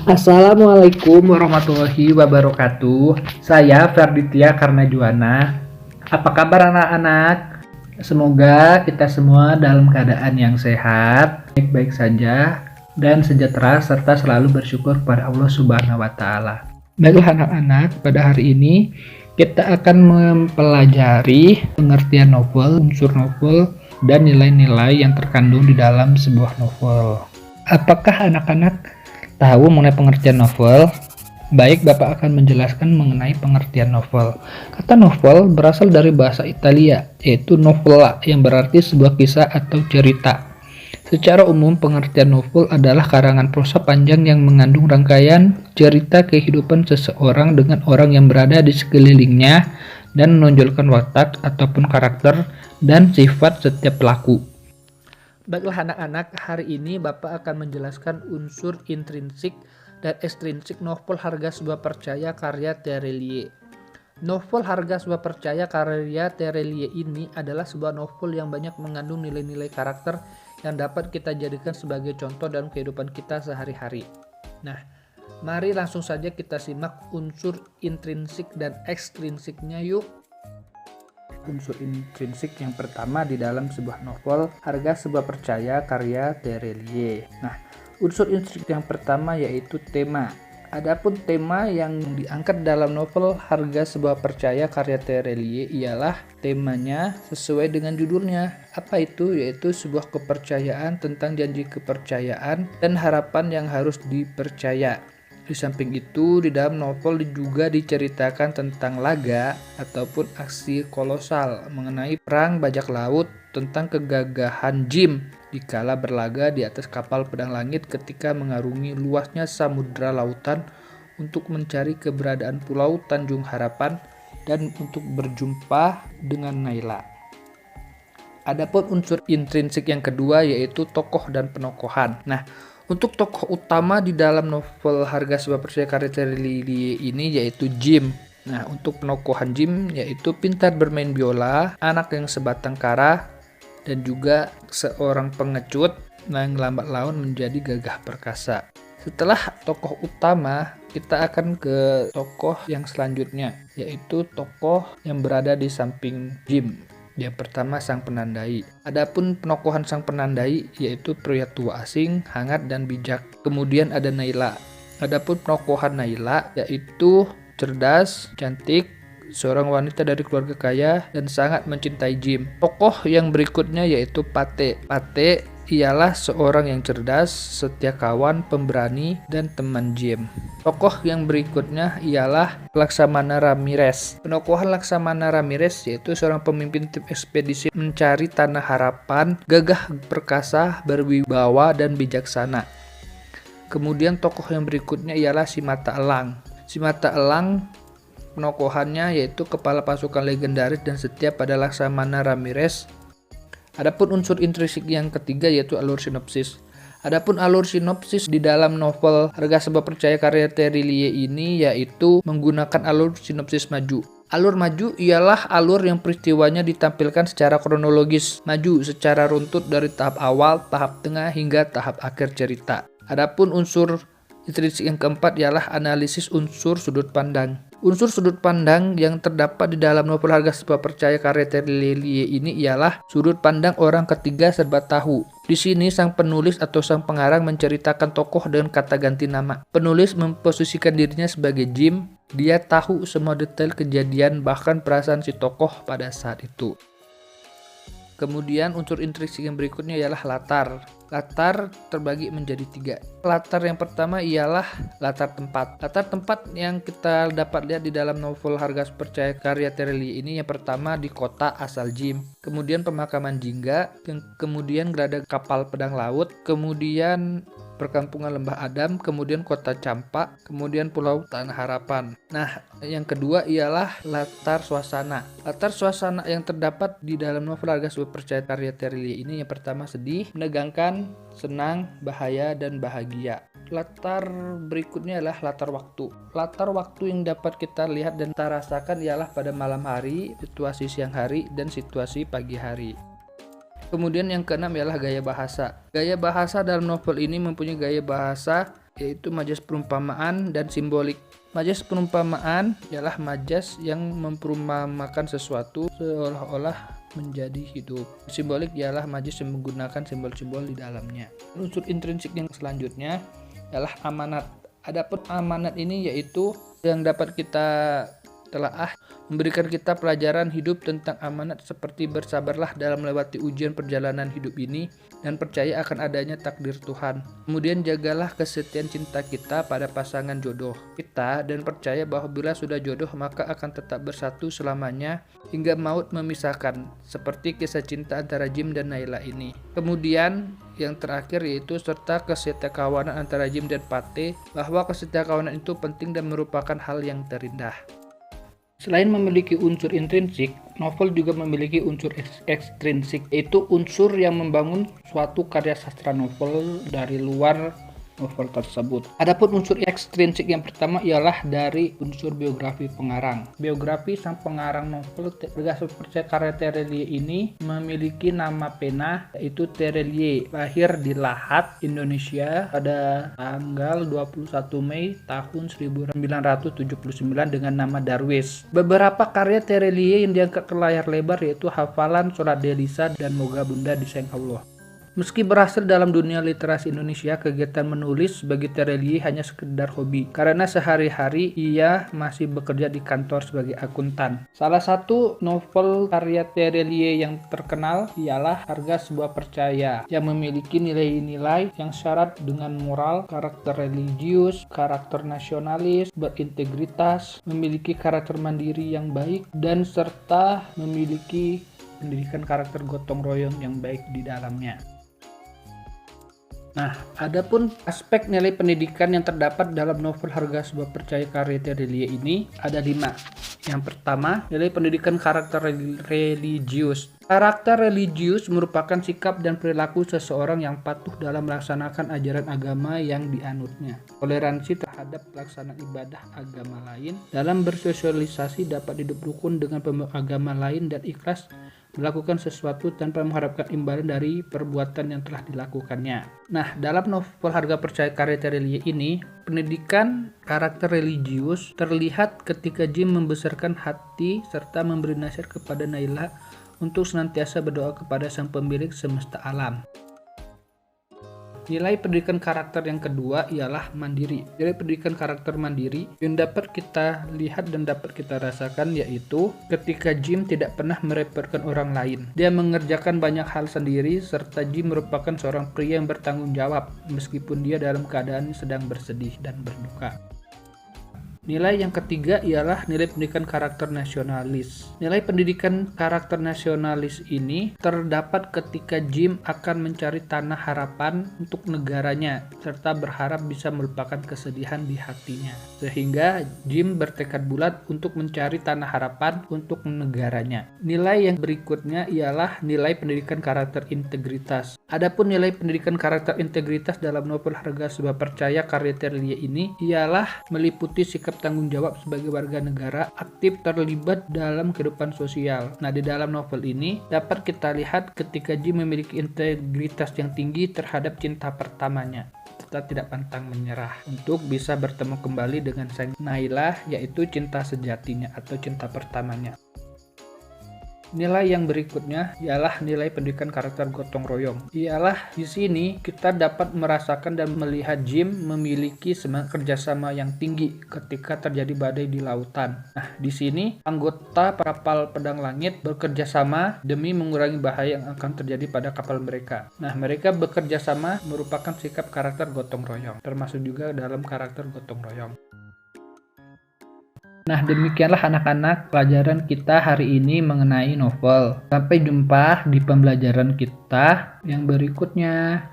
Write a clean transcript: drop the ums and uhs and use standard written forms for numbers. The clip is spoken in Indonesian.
Assalamualaikum warahmatullahi wabarakatuh. Saya Ferditya Karnajuana. Apa kabar anak-anak? Semoga kita semua dalam keadaan yang sehat, baik-baik saja, dan sejahtera serta selalu bersyukur kepada Allah Subhanahu wa taala. Baiklah anak-anak, pada hari ini kita akan mempelajari pengertian novel, unsur novel, dan nilai-nilai yang terkandung di dalam sebuah novel. Apakah anak-anak tahu mengenai pengertian novel? Baik, Bapak akan menjelaskan mengenai pengertian novel. Kata novel berasal dari bahasa Italia, yaitu novella, yang berarti sebuah kisah atau cerita. Secara umum, pengertian novel adalah karangan prosa panjang yang mengandung rangkaian cerita kehidupan seseorang dengan orang yang berada di sekelilingnya dan menonjolkan watak ataupun karakter dan sifat setiap pelaku. Baiklah anak-anak, hari ini Bapak akan menjelaskan unsur intrinsik dan ekstrinsik novel Harga Sebuah Percaya karya Terelie. Novel Harga Sebuah Percaya karya Terelie ini adalah sebuah novel yang banyak mengandung nilai-nilai karakter yang dapat kita jadikan sebagai contoh dalam kehidupan kita sehari-hari. Nah, mari langsung saja kita simak unsur intrinsik dan ekstrinsiknya yuk. Unsur intrinsik yang pertama di dalam sebuah novel Harga Sebuah Percaya karya Terelie. Nah, unsur intrinsik yang pertama yaitu tema. Adapun tema yang diangkat dalam novel Harga Sebuah Percaya karya Terelie ialah temanya sesuai dengan judulnya. Apa itu? Yaitu sebuah kepercayaan tentang janji kepercayaan dan harapan yang harus dipercaya. Di samping itu, di dalam novel juga diceritakan tentang laga ataupun aksi kolosal mengenai perang bajak laut, tentang kegagahan Jim dikala berlaga di atas kapal pedang langit ketika mengarungi luasnya samudra lautan untuk mencari keberadaan Pulau Tanjung Harapan dan untuk berjumpa dengan Naila. Adapun unsur intrinsik yang kedua yaitu tokoh dan penokohan. Nah, untuk tokoh utama di dalam novel Harga Sebuah Percaya karya Terelie ini yaitu Jim. Nah, untuk penokohan Jim yaitu pintar bermain biola, anak yang sebatang kara, dan juga seorang pengecut yang lambat laun menjadi gagah perkasa. Setelah tokoh utama, kita akan ke tokoh yang selanjutnya, yaitu tokoh yang berada di samping Jim. Yang pertama, sang penandai. Adapun penokohan sang penandai yaitu pria tua asing, hangat dan bijak. Kemudian ada Naila. Adapun penokohan Naila yaitu cerdas, cantik, seorang wanita dari keluarga kaya dan sangat mencintai Jim. Tokoh yang berikutnya yaitu Pate. Pate ialah seorang yang cerdas, setia kawan, pemberani, dan teman Jim. Tokoh yang berikutnya ialah Laksamana Ramirez. Penokohan Laksamana Ramirez yaitu seorang pemimpin tim ekspedisi mencari tanah harapan, gagah perkasa, berwibawa, dan bijaksana. Kemudian tokoh yang berikutnya ialah Si Mata Elang. Si Mata Elang penokohannya yaitu kepala pasukan legendaris dan setia pada Laksamana Ramirez. Adapun unsur intrinsik yang ketiga yaitu alur sinopsis. Adapun alur sinopsis di dalam novel Harga Sebuah Percaya karya Terelie ini yaitu menggunakan alur sinopsis maju. Alur maju ialah alur yang peristiwanya ditampilkan secara kronologis, maju secara runtut dari tahap awal, tahap tengah, hingga tahap akhir cerita. Adapun unsur intrinsik yang keempat ialah analisis unsur sudut pandang. Unsur sudut pandang yang terdapat di dalam novel Harga Sebuah Percaya karya Terelie ini ialah sudut pandang orang ketiga serba tahu. Di sini sang penulis atau sang pengarang menceritakan tokoh dengan kata ganti nama. Penulis memposisikan dirinya sebagai Jim. Dia tahu semua detail kejadian bahkan perasaan si tokoh pada saat itu. Kemudian unsur intrinsik yang berikutnya ialah latar. Latar terbagi menjadi 3. Latar yang pertama ialah latar tempat. Latar tempat yang kita dapat lihat di dalam novel Harga Sebuah Percaya karya Terelie ini yang pertama di kota asal Jim. Kemudian pemakaman Jingga, kemudian gerada kapal pedang laut, kemudian perkampungan Lembah Adam, kemudian kota Campak, kemudian Pulau Tanah Harapan. Nah, yang kedua ialah latar suasana. Latar suasana yang terdapat di dalam novel Harga Sebuah Percaya karya Terelie ini yang pertama sedih, menegangkan, senang, bahaya, dan bahagia. Latar berikutnya adalah latar waktu. Latar waktu yang dapat kita lihat dan kita rasakan ialah pada malam hari, situasi siang hari, dan situasi pagi hari. Kemudian yang keenam ialah gaya bahasa. Gaya bahasa dalam novel ini mempunyai gaya bahasa yaitu majas perumpamaan dan simbolik. Majas perumpamaan ialah majas yang memperumpamakan sesuatu seolah-olah menjadi hidup. Simbolik ialah majas yang menggunakan simbol-simbol di dalamnya. Unsur intrinsik yang selanjutnya ialah amanat. Adapun amanat ini yaitu yang dapat kita telaah, memberikan kita pelajaran hidup tentang amanat seperti bersabarlah dalam melewati ujian perjalanan hidup ini dan percaya akan adanya takdir Tuhan. Kemudian jagalah kesetiaan cinta kita pada pasangan jodoh kita dan percaya bahwa bila sudah jodoh maka akan tetap bersatu selamanya hingga maut memisahkan, seperti kisah cinta antara Jim dan Naila ini. Kemudian yang terakhir yaitu serta kesetiakawanan antara Jim dan Pate, bahwa kesetiakawanan itu penting dan merupakan hal yang terindah. Selain memiliki unsur intrinsik, novel juga memiliki unsur ekstrinsik, yaitu unsur yang membangun suatu karya sastra novel dari luar novel tersebut. Adapun unsur ekstrinsik yang pertama ialah dari unsur biografi pengarang. Biografi sang pengarang novel Harga Sebuah Percaya karya Terelie ini memiliki nama pena yaitu Terelie, lahir di Lahat, Indonesia pada tanggal 21 Mei tahun 1979 dengan nama Darwis. Beberapa karya Terelie yang diangkat ke layar lebar yaitu Hafalan, Sholat Delisa, dan Moga Bunda Disayang Allah. Meski berhasil dalam dunia literasi Indonesia, kegiatan menulis bagi Terelie hanya sekedar hobi, karena sehari-hari ia masih bekerja di kantor sebagai akuntan. Salah satu novel karya Terelie yang terkenal ialah Harga Sebuah Percaya, yang memiliki nilai-nilai yang syarat dengan moral, karakter religius, karakter nasionalis, berintegritas, memiliki karakter mandiri yang baik, dan serta memiliki pendidikan karakter gotong royong yang baik di dalamnya. Nah, adapun aspek nilai pendidikan yang terdapat dalam novel Harga Sebuah Percaya karya Terelie ini ada 5. Yang pertama, nilai pendidikan karakter religius. Karakter religius merupakan sikap dan perilaku seseorang yang patuh dalam melaksanakan ajaran agama yang dianutnya. Toleransi terhadap pelaksanaan ibadah agama lain, dalam bersosialisasi dapat hidup rukun dengan pemeluk agama lain, dan ikhlas melakukan sesuatu tanpa mengharapkan imbalan dari perbuatan yang telah dilakukannya. Nah, dalam novel Harga Percaya karya Terelie ini, pendidikan karakter religius terlihat ketika Jim membesarkan hati serta memberi nasihat kepada Naila untuk senantiasa berdoa kepada Sang Pemilik semesta alam. Nilai pendidikan karakter yang kedua ialah mandiri. Nilai pendidikan karakter mandiri yang dapat kita lihat dan dapat kita rasakan yaitu ketika Jim tidak pernah merepotkan orang lain. Dia mengerjakan banyak hal sendiri serta Jim merupakan seorang pria yang bertanggung jawab meskipun dia dalam keadaan sedang bersedih dan berduka. Nilai yang ketiga ialah nilai pendidikan karakter nasionalis. Nilai pendidikan karakter nasionalis ini terdapat ketika Jim akan mencari tanah harapan untuk negaranya serta berharap bisa melupakan kesedihan di hatinya. Sehingga Jim bertekad bulat untuk mencari tanah harapan untuk negaranya. Nilai yang berikutnya ialah nilai pendidikan karakter integritas. Adapun nilai pendidikan karakter integritas dalam novel Harga Sebuah Percaya karya Terelie ini ialah meliputi sikap tanggung jawab sebagai warga negara, aktif terlibat dalam kehidupan sosial. Nah, di dalam novel ini dapat kita lihat ketika Jim memiliki integritas yang tinggi terhadap cinta pertamanya. Kita tidak pantang menyerah untuk bisa bertemu kembali dengan sang Naila, yaitu cinta sejatinya atau cinta pertamanya. Nilai yang berikutnya ialah nilai pendidikan karakter gotong royong. Ialah di sini kita dapat merasakan dan melihat Jim memiliki semangat kerjasama yang tinggi ketika terjadi badai di lautan. Nah, di sini anggota kapal pedang langit bekerja sama demi mengurangi bahaya yang akan terjadi pada kapal mereka. Nah, mereka bekerja sama merupakan sikap karakter gotong royong, termasuk juga dalam karakter gotong royong. Nah, demikianlah anak-anak pelajaran kita hari ini mengenai novel. Sampai jumpa di pembelajaran kita yang berikutnya.